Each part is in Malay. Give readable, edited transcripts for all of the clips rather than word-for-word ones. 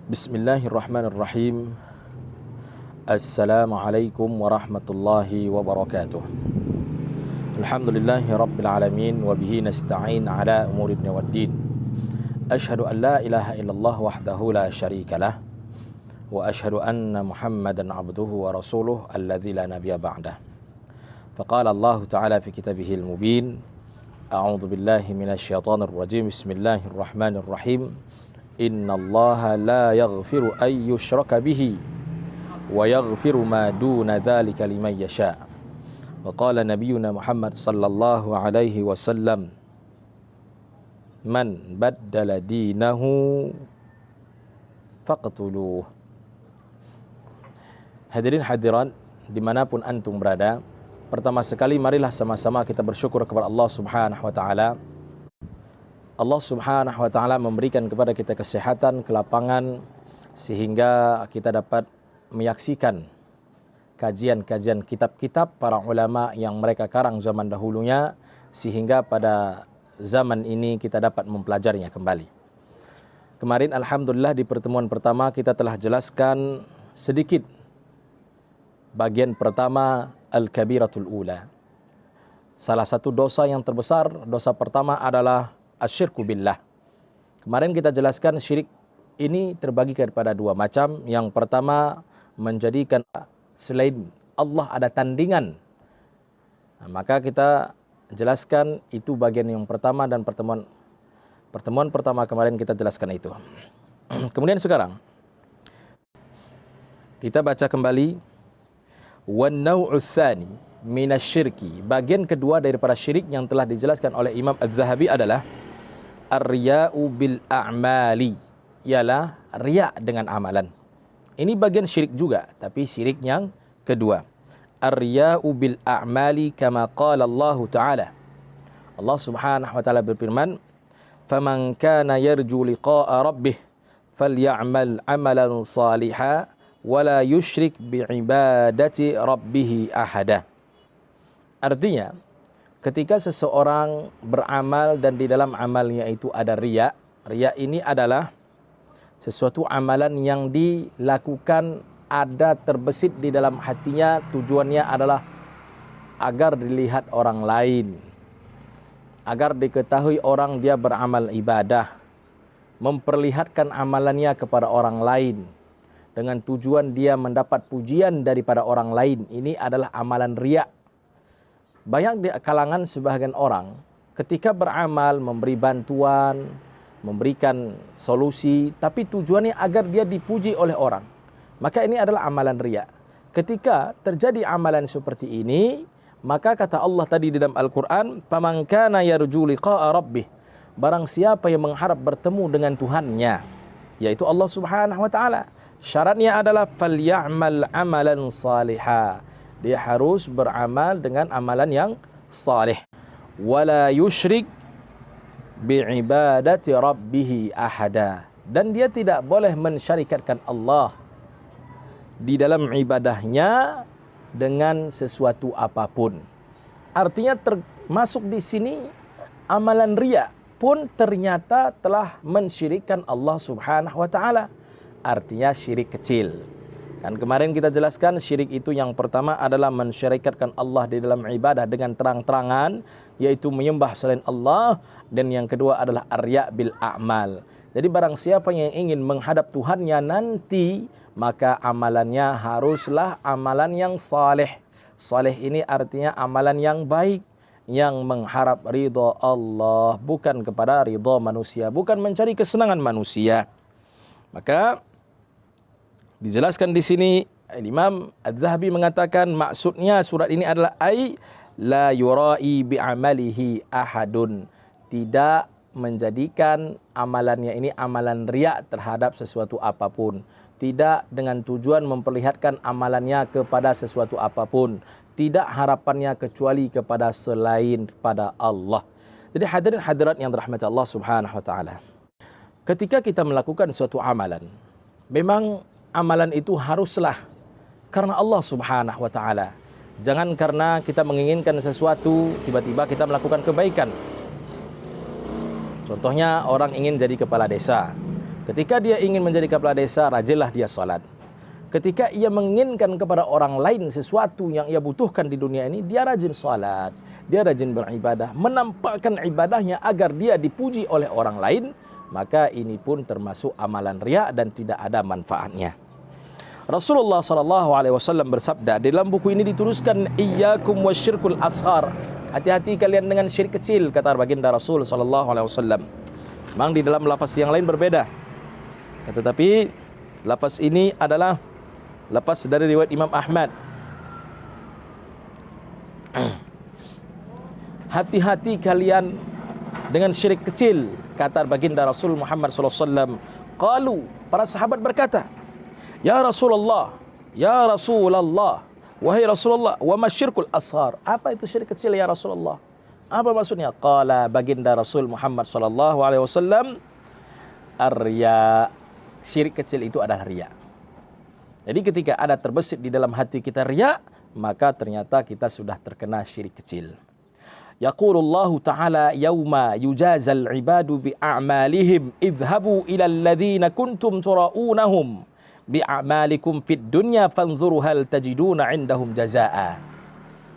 Bismillahirrahmanirrahim. Assalamualaikum warahmatullahi wabarakatuh. Alhamdulillahi rabbil alamin wa bihi nasta'in ala umuri dunya waddin. Asyhadu an la ilaha illallah wahdahu la syarikalah wa asyhadu anna Muhammadan abduhu wa rasuluh alladzi la nabiyya ba'dah. Faqala Allah ta'ala fi kitabihil mubin. A'udzu billahi minasyaitonir rajim. Bismillahirrahmanirrahim. Innallaha la yaghfiru ay yushraka bihi wa yaghfiru ma duna dzalika liman yasha. Wa qala nabiyyuna Muhammad sallallahu alaihi wasallam, man baddala dinahu faqtuluh. Hadirin hadirat dimanapun antum berada, pertama sekali marilah sama-sama kita bersyukur kepada Allah Subhanahu wa taala. Allah Subhanahu wa taala memberikan kepada kita kesehatan, kelapangan, sehingga kita dapat menyaksikan kajian-kajian kitab-kitab para ulama yang mereka karang zaman dahulunya, sehingga pada zaman ini kita dapat mempelajarinya kembali. Kemarin alhamdulillah di pertemuan pertama kita telah jelaskan sedikit bagian pertama al-kabiratul ula. Salah satu dosa yang terbesar, dosa pertama adalah asyirku billah. Kemarin kita jelaskan syirik ini terbagi kepada dua macam. Yang pertama, menjadikan selain Allah ada tandingan. Nah, maka kita jelaskan itu bagian yang pertama, dan pertemuan pertama kemarin kita jelaskan itu. Kemudian sekarang kita baca kembali wan naw'us tsani minasyirki. Bagian kedua daripada syirik yang telah dijelaskan oleh Imam Az-Zahabi adalah ar-riya'u bil a'mali, ialah riya' dengan amalan. Ini bagian syirik juga, tapi syirik yang kedua. Ar-riya'u bil a'mali kama qala Allah Ta'ala. Allah Subhanahu wa taala berfirman, "Faman kana yarju liqa'a rabbih falya'mal 'amalan shalihan wa la yusyrik bi'ibadati rabbih ahada." Artinya, ketika seseorang beramal dan di dalam amalnya itu ada riya. Riya ini adalah sesuatu amalan yang dilakukan ada terbesit di dalam hatinya, tujuannya adalah agar dilihat orang lain, agar diketahui orang dia beramal ibadah, memperlihatkan amalannya kepada orang lain dengan tujuan dia mendapat pujian daripada orang lain. Ini adalah amalan riya. Banyak di kalangan sebahagian orang ketika beramal, memberi bantuan, memberikan solusi, tapi tujuannya agar dia dipuji oleh orang. Maka ini adalah amalan riya. Ketika terjadi amalan seperti ini, maka kata Allah tadi di dalam Al-Quran, "Faman kana yarju liqa'a rabbih." Barang siapa yang mengharap bertemu dengan Tuhannya, yaitu Allah Subhanahu wa taala, syaratnya adalah falya'mal 'amalan salihah. Dia harus beramal dengan amalan yang salih. Wala yusyrik bi'ibadati rabbih ahada. Dan dia tidak boleh mensyarikatkan Allah di dalam ibadahnya dengan sesuatu apapun. Artinya termasuk di sini amalan riya pun ternyata telah mensyirikkan Allah Subhanahu wa taala. Artinya syirik kecil. Kan kemarin kita jelaskan syirik itu yang pertama adalah mensyirikatkan Allah di dalam ibadah dengan terang-terangan, yaitu menyembah selain Allah, dan yang kedua adalah ar-riya' bil a'mal. Jadi barang siapa yang ingin menghadap Tuhannya nanti, maka amalannya haruslah amalan yang saleh. Saleh ini artinya amalan yang baik, yang mengharap ridha Allah, bukan kepada ridha manusia, bukan mencari kesenangan manusia. Maka dijelaskan di sini Imam Az-Zahabi mengatakan maksudnya surat ini adalah ay la yura'i bi'amalihi ahadun, tidak menjadikan amalannya ini amalan riya terhadap sesuatu apapun, tidak dengan tujuan memperlihatkan amalannya kepada sesuatu apapun, tidak harapannya kecuali kepada selain pada Allah. Jadi hadirin hadirat yang dirahmati Allah Subhanahu wa taala, ketika kita melakukan suatu amalan, memang amalan itu haruslah karena Allah Subhanahu wa taala. Jangan karena kita menginginkan sesuatu tiba-tiba kita melakukan kebaikan. Contohnya orang ingin jadi kepala desa. Ketika dia ingin menjadi kepala desa, rajinlah dia salat. Ketika ia menginginkan kepada orang lain sesuatu yang ia butuhkan di dunia ini, dia rajin salat, dia rajin beribadah, menampakkan ibadahnya agar dia dipuji oleh orang lain, maka ini pun termasuk amalan riya dan tidak ada manfaatnya. Rasulullah SAW bersabda, di dalam buku ini dituliskan, iyyakum wasyirkul ashar. Hati-hati kalian dengan syirik kecil, kata baginda Rasul SAW. Memang di dalam lafaz yang lain berbeda, tetapi lafaz ini adalah lafaz dari riwayat Imam Ahmad. Hati-hati kalian dengan syirik kecil, kata baginda Rasul Muhammad SAW. Qalu, para sahabat berkata, ya Rasulullah, ya Rasulullah, wahai Rasulullah, wa masyirkul ashar. Apa itu syirik kecil ya Rasulullah? Apa maksudnya? Qala, baginda Rasul Muhammad SAW, ar-riya. Syirik kecil itu adalah riya. Jadi ketika ada terbesit di dalam hati kita riya, maka ternyata kita sudah terkena syirik kecil. Yaqulullahu ta'ala yauma yujazal ibadu bi'a'malihim idhabu ilal ladhina kuntum tura'unahum bi'a'malikum fid dunya fanzuru hal tajiduna indahum jaza'a.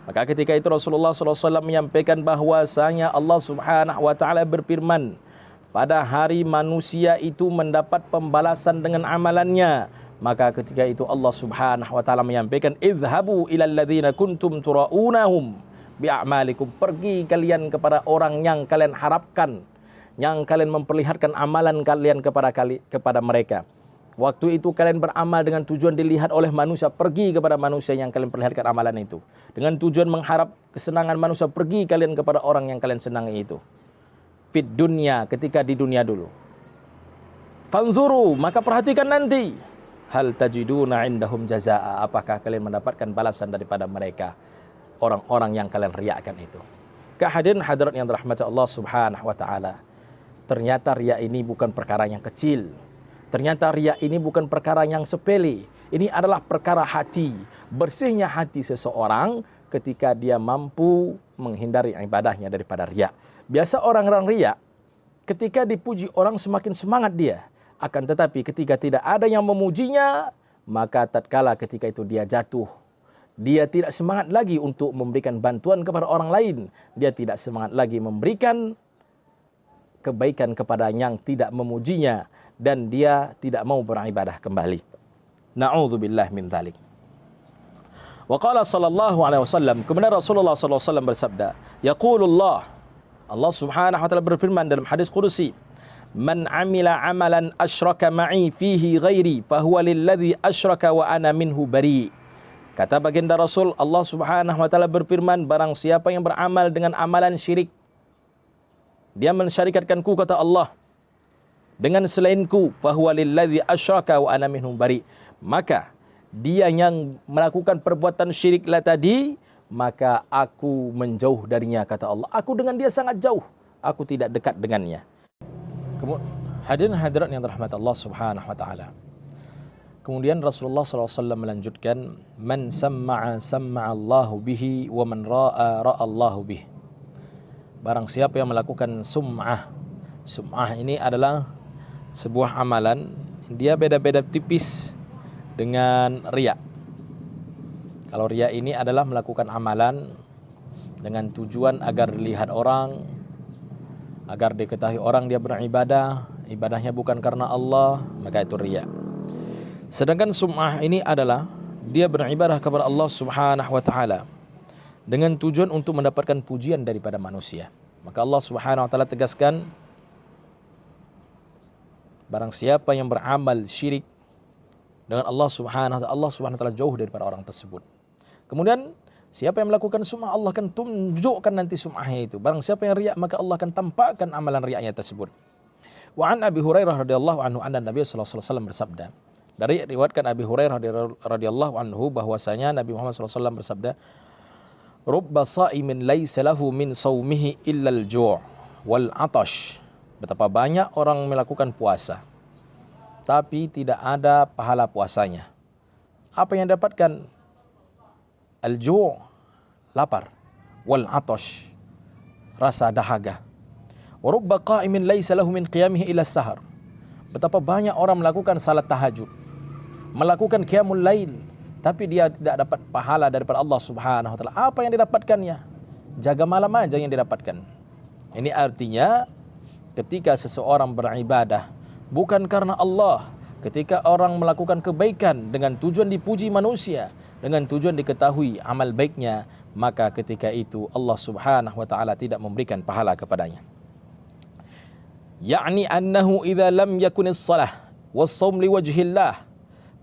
Maka ketika itu Rasulullah SAW menyampaikan bahwasanya Allah Subhanahu wa ta'ala berfirman, pada hari manusia itu mendapat pembalasan dengan amalannya. Maka ketika itu Allah Subhanahu wa ta'ala menyampaikan, izhabu ilal ladzina kuntum tura'unahum bi'a'malikum. Pergi kalian kepada orang yang kalian harapkan, yang kalian memperlihatkan amalan kalian kepada mereka. Waktu itu kalian beramal dengan tujuan dilihat oleh manusia, pergi kepada manusia yang kalian perlihatkan amalan itu. Dengan tujuan mengharap kesenangan manusia, pergi kalian kepada orang yang kalian senangi itu. Fit dunya, ketika di dunia dulu. Fanzuru, maka perhatikan nanti. Hal tajiduna indahum jazaa. Apakah kalian mendapatkan balasan daripada mereka, orang-orang yang kalian riakkan itu. Kehadiran hadirat yang dirahmati Allah Subhanahu wa ta'ala. Ternyata riya ini bukan perkara yang kecil. Ternyata riya ini bukan perkara yang sepele. Ini adalah perkara hati. Bersihnya hati seseorang ketika dia mampu menghindari ibadahnya daripada riya. Biasa orang-orang riya, ketika dipuji orang semakin semangat dia. Akan tetapi ketika tidak ada yang memujinya, maka tatkala ketika itu dia jatuh. Dia tidak semangat lagi untuk memberikan bantuan kepada orang lain. Dia tidak semangat lagi memberikan kebaikan kepada yang tidak memujinya. Dan dia tidak mau beribadah kembali. Na'udzubillah min dzalik. Wa qala sallallahu alaihi wasallam, kemudian Rasulullah sallallahu alaihi wasallam bersabda, yaqulullah, Allah Subhanahu wa ta'ala berfirman dalam hadis qudsi, man amila amalan asyraka ma'i fihi ghairi fahuwa lilladzi asyraka wa ana minhu bari. Kata baginda Rasul, Allah Subhanahu wa ta'ala berfirman, barang siapa yang beramal dengan amalan syirik, dia mensyarikatkanku, kata Allah, dengan selainku, fahuwa lilladzi asyraka wa ana minhu bari. Maka dia yang melakukan perbuatan syiriklah tadi, maka aku menjauh darinya, kata Allah. Aku dengan dia sangat jauh. Aku tidak dekat dengannya. Hadirin hadirat yang dirahmati Allah Subhanahu wa ta'ala. Kemudian Rasulullah SAW melanjutkan, man samma'a samma'allahu bihi wa man ra'a ra'allahu bihi. Barang siapa yang melakukan sum'ah. Sum'ah ini adalah sebuah amalan, dia beda-beda tipis dengan riya. Kalau riya ini adalah melakukan amalan dengan tujuan agar dilihat orang, agar diketahui orang dia beribadah, ibadahnya bukan karena Allah, maka itu riya. Sedangkan sum'ah ini adalah dia beribadah kepada Allah Subhanahu wa ta'ala dengan tujuan untuk mendapatkan pujian daripada manusia. Maka Allah Subhanahu wa ta'ala tegaskan, barang siapa yang beramal syirik dengan Allah Subhanahu wa ta'ala jauh daripada orang tersebut. Kemudian siapa yang melakukan sum'ah, Allah akan tunjukkan nanti sum'ahnya itu. Barang siapa yang riya, maka Allah akan tampakkan amalan riyanya tersebut. Wa an Abi Hurairah radhiyallahu anhu anna Nabi sallallahu alaihi wasallam bersabda. Dari riwayatkan Abi Hurairah radhiyallahu anhu bahwasanya Nabi Muhammad sallallahu alaihi wasallam bersabda, rubba sha'imin laisa lahu min shaumihi illa al-ju' wal 'atash. Betapa banyak orang melakukan puasa tapi tidak ada pahala puasanya. Apa yang dapatkan? Al-ju', lapar, wal 'atash, rasa dahaga. Wa rubba qa'imin laisa lahu min qiyamihi illa as-sahar. Betapa banyak orang melakukan salat tahajud, melakukan qiyamul lail, tapi dia tidak dapat pahala daripada Allah Subhanahu wa taala. Apa yang didapatkannya? Jaga malam aja yang didapatkan. Ini artinya ketika seseorang beribadah bukan karena Allah, ketika orang melakukan kebaikan dengan tujuan dipuji manusia, dengan tujuan diketahui amal baiknya, maka ketika itu Allah Subhanahu wa taala tidak memberikan pahala kepadanya. Ya'ni annahu idza lam yakunis salah was-shaum liwajhillah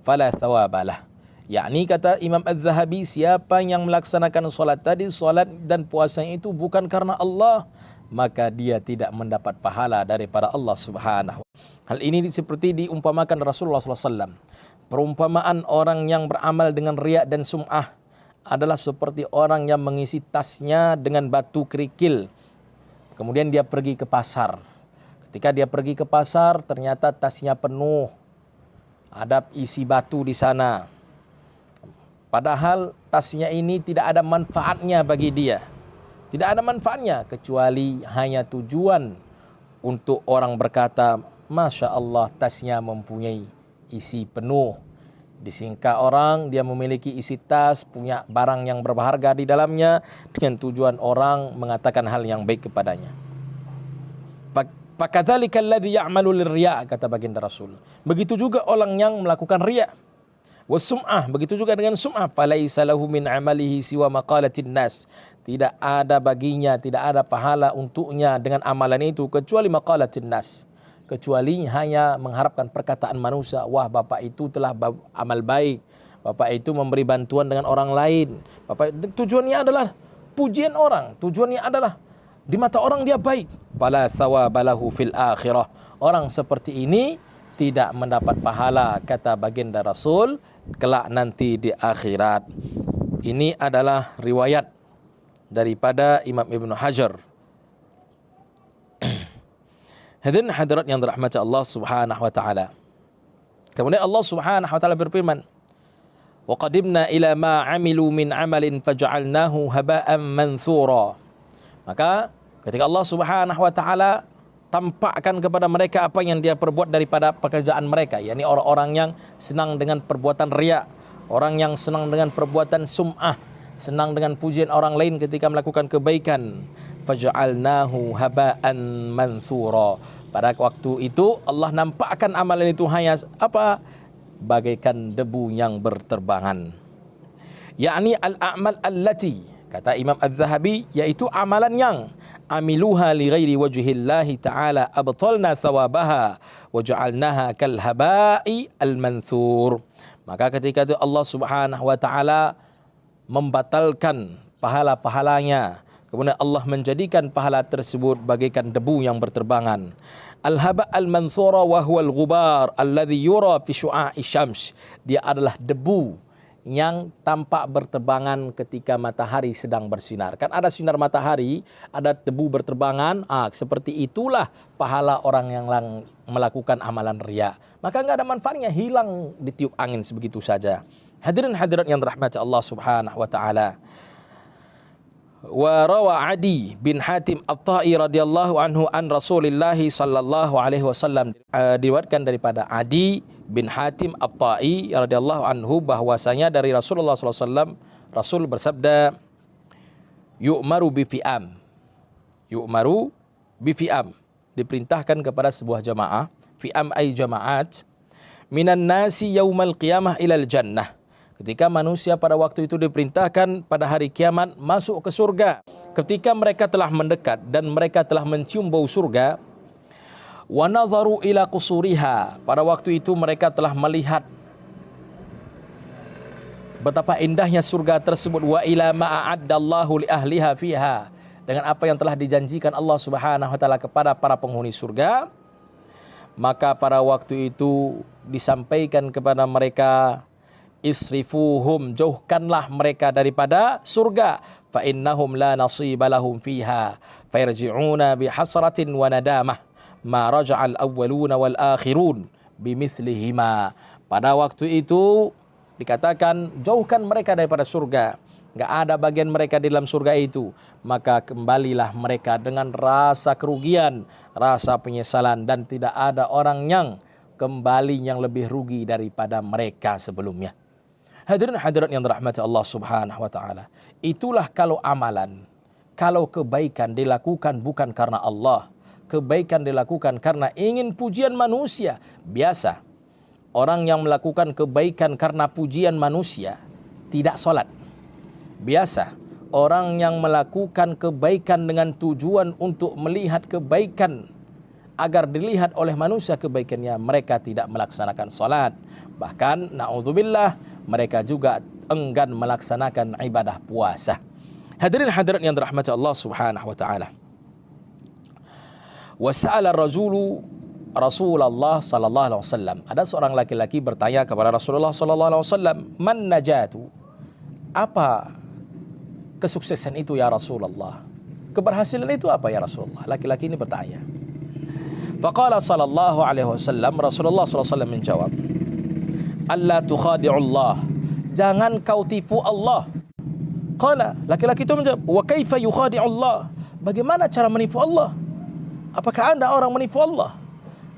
fala thawabalah. Yakni kata Imam Az-Zahabi, siapa yang melaksanakan solat tadi, solat dan puasanya itu bukan karena Allah, maka dia tidak mendapat pahala daripada Allah Subhanahu. Hal ini seperti diumpamakan Rasulullah SAW. Perumpamaan orang yang beramal dengan riya dan sum'ah adalah seperti orang yang mengisi tasnya dengan batu kerikil. Kemudian dia pergi ke pasar. Ketika dia pergi ke pasar, ternyata tasnya penuh. Ada isi batu di sana. Padahal tasnya ini tidak ada manfaatnya bagi dia. Tidak ada manfaatnya kecuali hanya tujuan untuk orang berkata, Masya Allah, tasnya mempunyai isi penuh. Disangka orang dia memiliki isi tas, punya barang yang berharga di dalamnya, dengan tujuan orang mengatakan hal yang baik kepadanya. Fakadzalika alladzi ya'malu lirriya, kata baginda Rasul. Begitu juga orang yang melakukan riya. Wasum'ah, begitu juga dengan sum'ah. Falaisa lahu min amalihi siwa maqalatin nas. Tidak ada baginya, tidak ada pahala untuknya dengan amalan itu kecuali maqalatin nas. Kecuali hanya mengharapkan perkataan manusia, wah bapak itu telah amal baik, bapak itu memberi bantuan dengan orang lain. Bapak tujuannya adalah pujian orang, tujuannya adalah di mata orang dia baik. Fala thawabalahu fil akhirah. Orang seperti ini tidak mendapat pahala, kata baginda Rasul, kelak nanti di akhirat. Ini adalah riwayat daripada Imam Ibn Hajar. Hadirin hadirat yang dirahmati Allah Subhanahu wa taala. Kemudian Allah Subhanahu wa taala berfirman, "Wa qadimna ila ma 'amilu min 'amalin faj'alnahu haba'an mansura." Maka ketika Allah Subhanahu wa taala tampakkan kepada mereka apa yang dia perbuat daripada pekerjaan mereka, yakni orang-orang yang senang dengan perbuatan riya, orang yang senang dengan perbuatan sum'ah, senang dengan pujian orang lain ketika melakukan kebaikan, faj'alnahu haba'an mansura. Pada waktu itu Allah nampakkan amalan itu hanya apa? Bagaikan debu yang berterbangan. Yakni al-a'mal allati, kata Imam Az-Zahabi, yaitu amalan yang amiluha li ghairi wajhillahi ta'ala abtalna thawabaha wa ja'alnaha kal haba'i al-mansur. Maka ketika itu Allah Subhanahu wa taala membatalkan pahala-pahalanya, kemudian Allah menjadikan pahala tersebut bagaikan debu yang berterbangan. Al-haba' al-mansura wa huwa al-ghubar alladhi yura fi syu'a'i syams. Dia adalah debu yang tampak berterbangan ketika matahari sedang bersinar. Kan ada sinar matahari, ada debu berterbangan. Seperti itulah pahala orang yang melakukan amalan riya. Maka enggak ada manfaatnya, hilang ditiup angin sebegitu saja. Hadirin hadirat yang dirahmati Allah Subhanahu wa taala. Wa rawa Adi bin Hatim At-Tai radhiyallahu anhu an Rasulillah sallallahu alaihi wasallam, diriwayatkan daripada Adi bin Hatim At-Tai radhiyallahu anhu bahwasanya dari Rasulullah sallallahu alaihi wasallam, Rasul bersabda, yu'maru bi fi'am. Yu'maru bi fi'am, diperintahkan kepada sebuah jamaah, fi'am ay jamaat, minan nasi yaumal qiyamah ilal jannah. Ketika manusia pada waktu itu diperintahkan pada hari kiamat masuk ke surga. Ketika mereka telah mendekat dan mereka telah mencium bau surga, wa nazaru ila qusuriha, pada waktu itu mereka telah melihat betapa indahnya surga tersebut, wa ila ma a'addallahu li ahliha fiha, dengan apa yang telah dijanjikan Allah Subhanahu wa taala kepada para penghuni surga. Maka pada waktu itu disampaikan kepada mereka, isrifuhum, jauhkanlah mereka daripada surga, fa innahum la nasiba lahum fiha fayarji'una bihasratin wa nadamah ma raja'al awwaluna wal akhirun bimithlihima. Pada waktu itu dikatakan jauhkan mereka daripada surga, enggak ada bagian mereka di dalam surga itu. Maka kembalilah mereka dengan rasa kerugian, rasa penyesalan, dan tidak ada orang yang kembali yang lebih rugi daripada mereka sebelumnya. Hadirin hadirat yang dirahmati Allah Subhanahu wa taala. Itulah kalau amalan, kalau kebaikan dilakukan bukan karena Allah, kebaikan dilakukan karena ingin pujian manusia. Biasa orang yang melakukan kebaikan karena pujian manusia tidak sholat. Biasa orang yang melakukan kebaikan dengan tujuan untuk melihat kebaikan agar dilihat oleh manusia kebaikannya, mereka tidak melaksanakan salat. Bahkan naudzubillah, mereka juga enggan melaksanakan ibadah puasa. Hadirin hadirat yang dirahmati Allah Subhanahu wa taala. Wa sa'ala ar-rajulu Rasulullah sallallahu alaihi wasallam. Ada seorang laki-laki bertanya kepada Rasulullah sallallahu alaihi wasallam, "Man najatu?" Apa kesuksesan itu ya Rasulullah? Keberhasilan itu apa ya Rasulullah? Laki-laki ini bertanya. Faqala sallallahu alaihi wasallam, Rasulullah sallallahu alaihi wasallam menjawab, "Alla tukhadi'ullah." Jangan kau tipu Allah. Qala, laki-laki itu menjawab, "Wa kaifa yukhadi'ullah?" Bagaimana cara menipu Allah? Apakah Anda orang menipu Allah?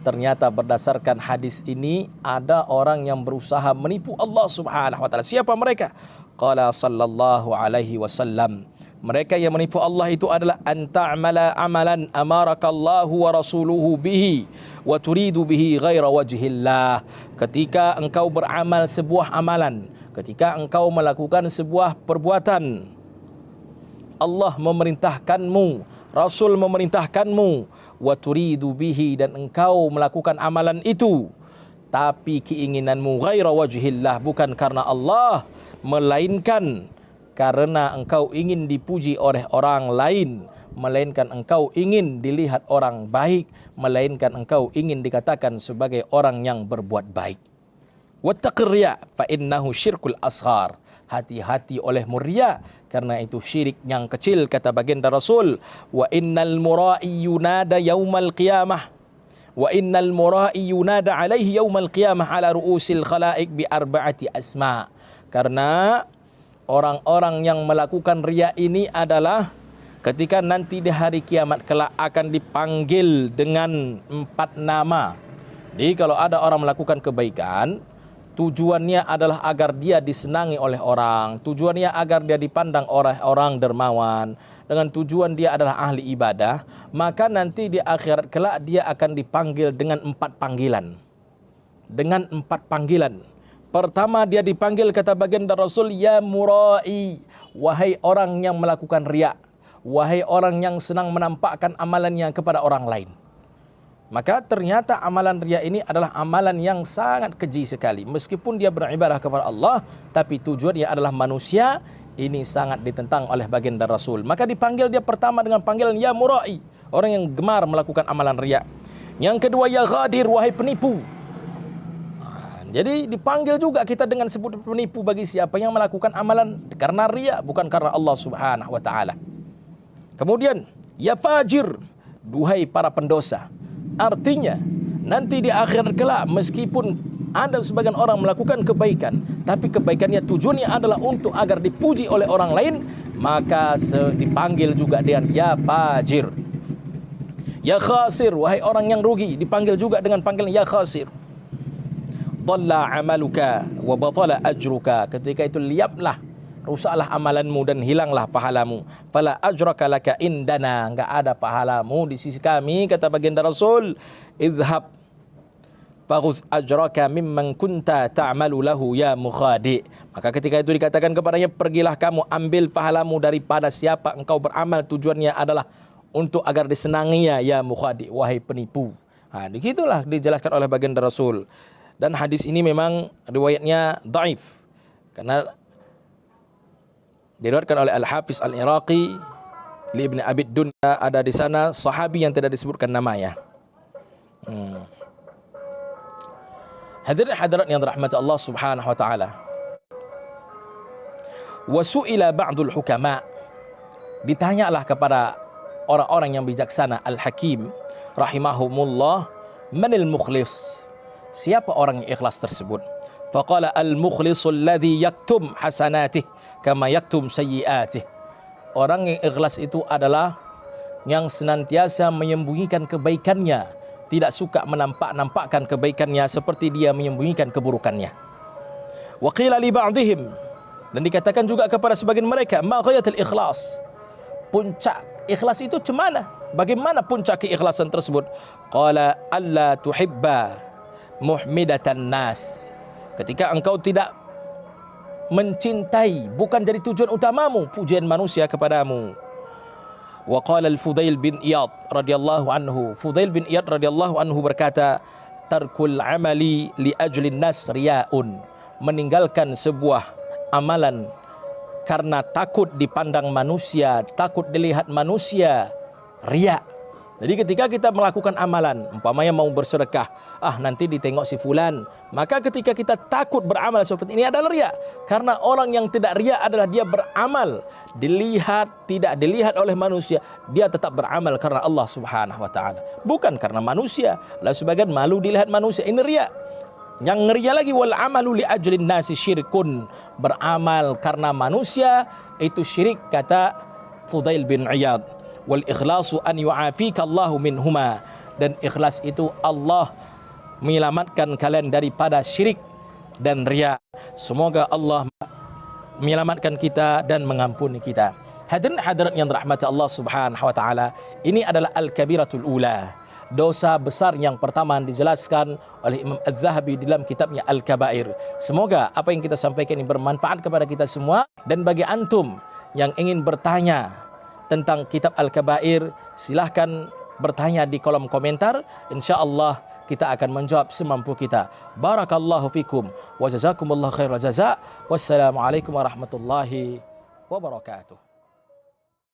Ternyata berdasarkan hadis ini ada orang yang berusaha menipu Allah Subhanahu wa taala. Siapa mereka? Qala sallallahu alaihi wasallam, mereka yang menipu Allah itu adalah an ta'mala amalan amarakallahu wa rasuluhu bihi wa turidu bihi ghaira wajhillah. Ketika engkau beramal sebuah amalan, ketika engkau melakukan sebuah perbuatan, Allah memerintahkanmu, Rasul memerintahkanmu, wa turidu bihi, dan engkau melakukan amalan itu tapi keinginanmu ghaira wajhillah, bukan karena Allah, melainkan karena engkau ingin dipuji oleh orang lain, melainkan engkau ingin dilihat orang baik, melainkan engkau ingin dikatakan sebagai orang yang berbuat baik. Wattaqir riya fa innahu syirkul asghar. Hati-hati oleh riya, karena itu syirik yang kecil, kata baginda Rasul. Wa innal mura'i yunada yaumal qiyamah. Wa innal mura'i yunada alaihi yaumal qiyamah ala ru'usil khalaik bi arba'ati asma. Karena orang-orang yang melakukan riya ini adalah ketika nanti di hari kiamat kelak akan dipanggil dengan 4 nama. Jadi kalau ada orang melakukan kebaikan, tujuannya adalah agar dia disenangi oleh orang, tujuannya agar dia dipandang oleh orang dermawan, dengan tujuan dia adalah ahli ibadah, maka nanti di akhirat kelak dia akan dipanggil dengan 4 panggilan. Dengan 4 panggilan. Pertama dia dipanggil, kata baginda Rasul, ya murai, wahai orang yang melakukan riya, wahai orang yang senang menampakkan amalannya kepada orang lain. Maka ternyata amalan riya ini adalah amalan yang sangat keji sekali. Meskipun dia beribadah kepada Allah, tapi tujuannya adalah manusia. Ini sangat ditentang oleh baginda Rasul. Maka dipanggil dia pertama dengan panggilan ya murai, orang yang gemar melakukan amalan riya. Yang kedua ya ghadir, wahai penipu. Jadi dipanggil juga kita dengan sebut penipu bagi siapa yang melakukan amalan karena riya, bukan karena Allah Subhanahu wa taala. Kemudian ya fajir, duhai para pendosa. Artinya nanti di akhirat kelak, meskipun ada sebagian orang melakukan kebaikan, tapi kebaikannya tujuannya adalah untuk agar dipuji oleh orang lain, maka dipanggil juga dengan ya fajir. Ya khasir, wahai orang yang rugi, dipanggil juga dengan panggilan ya khasir. Dhalla amaluka wa batala ajruka. Ketika itu liaplah, rusaklah amalanmu dan hilanglah pahalamu. Fala ajraka laka indana, enggak ada pahalamu di sisi kami, kata baginda Rasul. Izhab faghuz ajraka mimman kunta ta'malu lahu ya mukhadi. Maka ketika itu dikatakan kepadanya, pergilah kamu ambil pahalamu daripada siapa engkau beramal tujuannya adalah untuk agar disenanginya ya mukhadi, wahai penipu. Begitulah dijelaskan oleh baginda Rasul. Dan hadis ini memang riwayatnya dhaif, karena diriwayatkan oleh Al-Hafiz Al-Iraqi li Ibn Abi Dunya, ada di sana sahabi yang tidak disebutkan namanya. Hadirin hadirat yang dirahmati Allah Subhanahu wa taala. Wa su'ila ba'dul hukama, ditanyalah kepada orang-orang yang bijaksana, Al-Hakim rahimahumullah, manil mukhlis, siapa orang yang ikhlas tersebut? Faqala al-mukhlisul ladzi yaktum hasanatih kama yaktum sayyiatih. Orang yang ikhlas itu adalah yang senantiasa menyembunyikan kebaikannya tidak suka menampakkan kebaikannya seperti dia menyembunyikan keburukannya. Wa qila li ba'dihim, dan dikatakan juga kepada sebagian mereka, ma ghayatul ikhlas, puncak ikhlas itu cemana? Bagaimana puncak keikhlasan tersebut? Qala alla tuhibba muhmidatan nas, ketika engkau tidak mencintai, bukan jadi tujuan utamamu pujian manusia kepadamu. Wa qala al-Fudail bin Iyad radhiyallahu anhu, Fudail bin Iyad radhiyallahu anhu berkata, tarkul amali li ajlin nas riyaun, meninggalkan sebuah amalan karena takut dipandang manusia, takut dilihat manusia, riya. Jadi ketika kita melakukan amalan, umpamanya mau bersedekah, nanti ditengok si fulan, maka ketika kita takut beramal seperti ini adalah riya. Karena orang yang tidak riya adalah dia beramal, tidak dilihat oleh manusia, dia tetap beramal karena Allah Subhanahu wa taala, bukan karena manusia. Lalu sebagian malu dilihat manusia, ini riya. Yang ngeriya lagi, wal amalu li ajlin nasi syirkun, beramal karena manusia itu syirik, kata Fudail bin Iyad. Wal ikhlasu an yu'afika Allahu minhuma, dan ikhlas itu Allah menyelamatkan kalian daripada syirik dan riya. Semoga Allah menyelamatkan kita dan mengampuni kita. Hadirin hadirat yang dirahmati Allah Subhanahu wa taala, ini adalah al-kabiratul ula, dosa besar yang pertama dijelaskan oleh Imam Az-Zahabi dalam kitabnya Al-Kabair. Semoga apa yang kita sampaikan ini bermanfaat kepada kita semua, dan bagi antum yang ingin bertanya tentang kitab Al-Kabair, silahkan bertanya di kolom komentar. InsyaAllah kita akan menjawab semampu kita. Barakallahu fikum wa jazakumullahu khairal jaza. Wassalamualaikum warahmatullahi wabarakatuh.